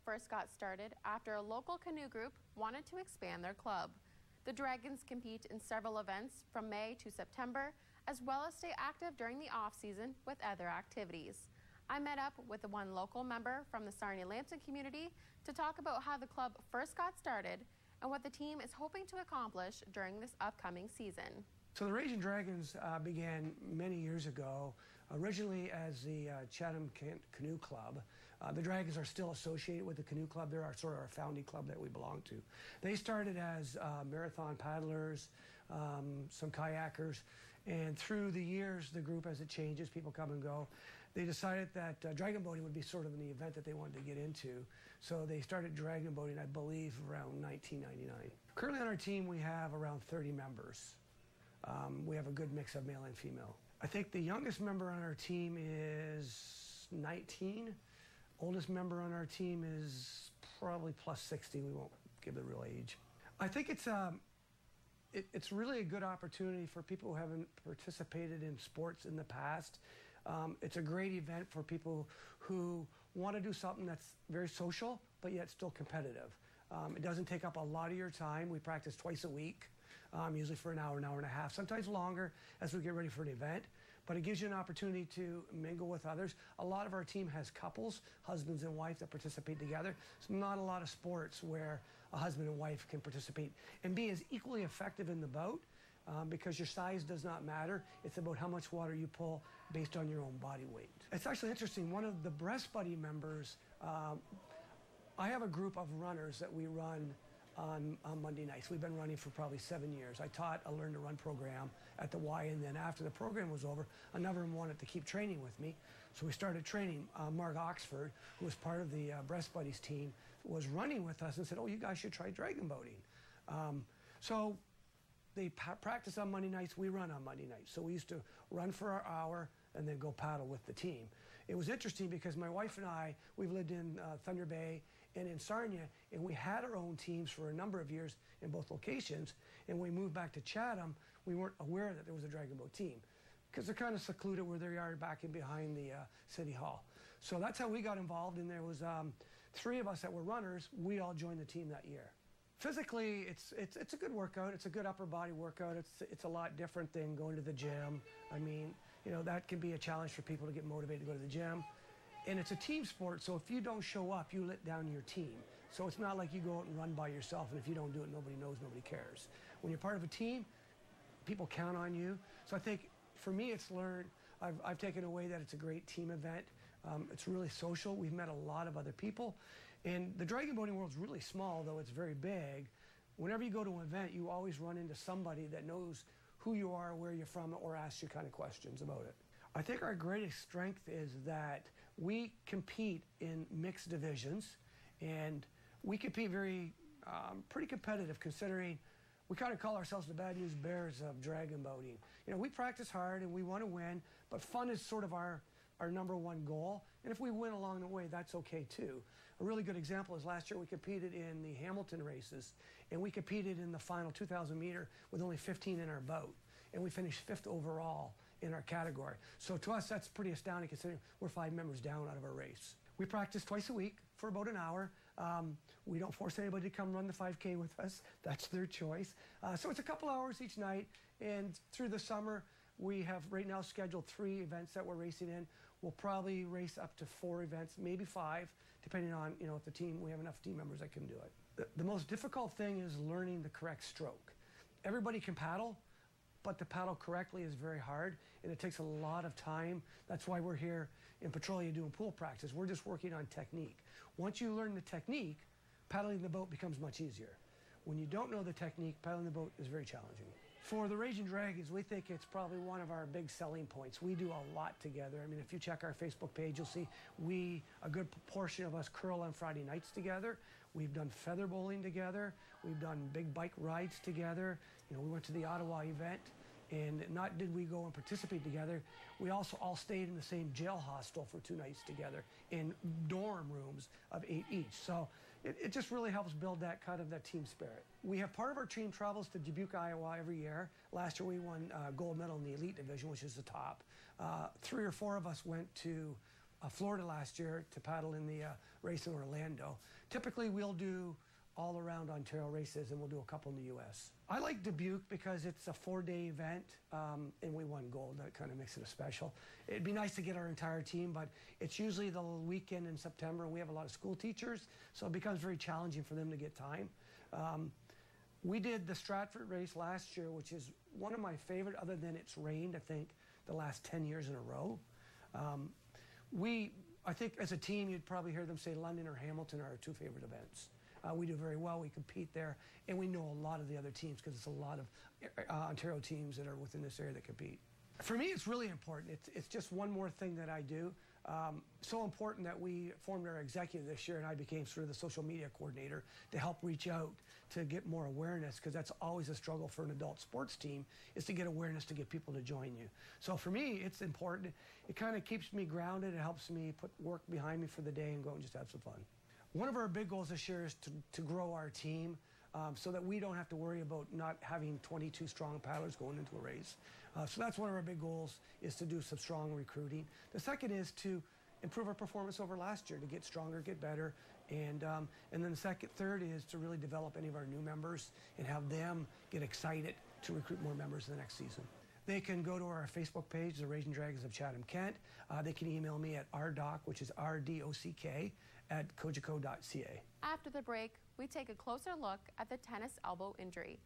first got started after a local canoe group wanted to expand their club. The Dragons compete in several events from May to September, as well as stay active during the off-season with other activities. I met up with the one local member from the Sarnia-Lamson community to talk about how the club first got started and what the team is hoping to accomplish during this upcoming season. So the Raging Dragons began many years ago, originally as the Chatham Canoe Club. The Dragons are still associated with the Canoe Club. They're sort of our founding club that we belong to. They started as marathon paddlers, some kayakers, and through the years, the group, as it changes, people come and go, they decided that dragon boating would be sort of an event that they wanted to get into. So they started dragon boating, I believe, around 1999. Currently on our team, we have around 30 members. We have a good mix of male and female. I think the youngest member on our team is 19. Oldest member on our team is probably plus 60. We won't give the real age. I think it's really a good opportunity for people who haven't participated in sports in the past. It's a great event for people who want to do something that's very social, but yet still competitive. It doesn't take up a lot of your time. We practice twice a week. Usually for an hour and a half, sometimes longer as we get ready for an event. But it gives you an opportunity to mingle with others. A lot of our team has couples, husbands and wife, that participate together. It's not a lot of sports where a husband and wife can participate and be as equally effective in the boat because your size does not matter. It's about how much water you pull based on your own body weight. It's actually interesting. One of the Breast Buddy members, I have a group of runners that we run on Monday nights. We've been running for probably 7 years. I taught a Learn to Run program at the Y, and then after the program was over, another one wanted to keep training with me. So we started training. Mark Oxford, who was part of the Breast Buddies team, was running with us and said, oh, you guys should try dragon boating. So they practice on Monday nights, we run on Monday nights. So we used to run for our hour and then go paddle with the team. It was interesting because my wife and I, we've lived in Thunder Bay and in Sarnia, and we had our own teams for a number of years in both locations. And when we moved back to Chatham, we weren't aware that there was a dragon boat team because they're kind of secluded where they are back in behind the City Hall. So that's how we got involved, and there was 3 of us that were runners. We all joined the team that year. Physically, it's a good workout. It's a good upper body workout. It's a lot different than going to the gym. I mean, you know, that can be a challenge for people to get motivated to go to the gym. And it's a team sport, so if you don't show up, you let down your team. So it's not like you go out and run by yourself, and if you don't do it, nobody knows, nobody cares. When you're part of a team, people count on you. So I think for me, it's learned. I've taken away that it's a great team event. It's really social. We've met a lot of other people. And the dragon boating world's really small, though it's very big. Whenever you go to an event, you always run into somebody that knows who you are, where you're from, or asks you kind of questions about it. I think our greatest strength is that we compete in mixed divisions, and we compete pretty competitive considering we kind of call ourselves the Bad News Bears of dragon boating. You know, we practice hard and we want to win, but fun is sort of our #1 goal. And if we win along the way, that's okay too. A really good example is last year we competed in the Hamilton races, and we competed in the final 2,000 meter with only 15 in our boat. And we finished 5th overall in our category. So to us, that's pretty astounding considering we're 5 members down out of our race. We practice twice a week for about an hour. We don't force anybody to come run the 5K with us. That's their choice. So it's a couple hours each night, and through the summer, we have right now scheduled 3 events that we're racing in. We'll probably race up to 4 events, maybe 5, depending on, you know, if we have enough team members that can do it. The most difficult thing is learning the correct stroke. Everybody can paddle, but to paddle correctly is very hard, and it takes a lot of time. That's why we're here in Petrolia doing pool practice. We're just working on technique. Once you learn the technique, paddling the boat becomes much easier. When you don't know the technique, paddling the boat is very challenging. For the Raging Dragons, we think it's probably one of our big selling points. We do a lot together. I mean, if you check our Facebook page, you'll see a good proportion of us curl on Friday nights together. We've done feather bowling together. We've done big bike rides together. You know, we went to the Ottawa event, and not did we go and participate together, we also all stayed in the same jail hostel for 2 nights together in dorm rooms of 8 each. So it just really helps build that kind of that team spirit. We have part of our team travels to Dubuque, Iowa every year. Last year we won gold medal in the elite division, which is the top. 3 or 4 of us went to Florida last year to paddle in the race in Orlando. Typically, we'll do all around Ontario races, and we'll do a couple in the U.S. I like Dubuque because it's a 4-day event, and we won gold. That kind of makes it a special. It'd be nice to get our entire team, but it's usually the weekend in September, and we have a lot of school teachers, so it becomes very challenging for them to get time. We did the Stratford race last year, which is one of my favorite, other than it's rained, I think, the last 10 years in a row. I think as a team, you'd probably hear them say London or Hamilton are our two favorite events. We do very well, we compete there, and we know a lot of the other teams because it's a lot of Ontario teams that are within this area that compete. For me, it's really important. It's just one more thing that I do. So important that we formed our executive this year, and I became sort of the social media coordinator to help reach out to get more awareness, because that's always a struggle for an adult sports team, is to get awareness to get people to join you. So for me, it's important. It kind of keeps me grounded. It helps me put work behind me for the day and go and just have some fun. One of our big goals this year is to grow our team so that we don't have to worry about not having 22 strong paddlers going into a race. So that's one of our big goals, is to do some strong recruiting. The second is to improve our performance over last year, to get stronger, get better. And then the third is to really develop any of our new members and have them get excited to recruit more members in the next season. They can go to our Facebook page, the Raging Dragons of Chatham, Kent. They can email me at rdock, which is RDOCK, at cogeco.ca. After the break, we take a closer look at the tennis elbow injury.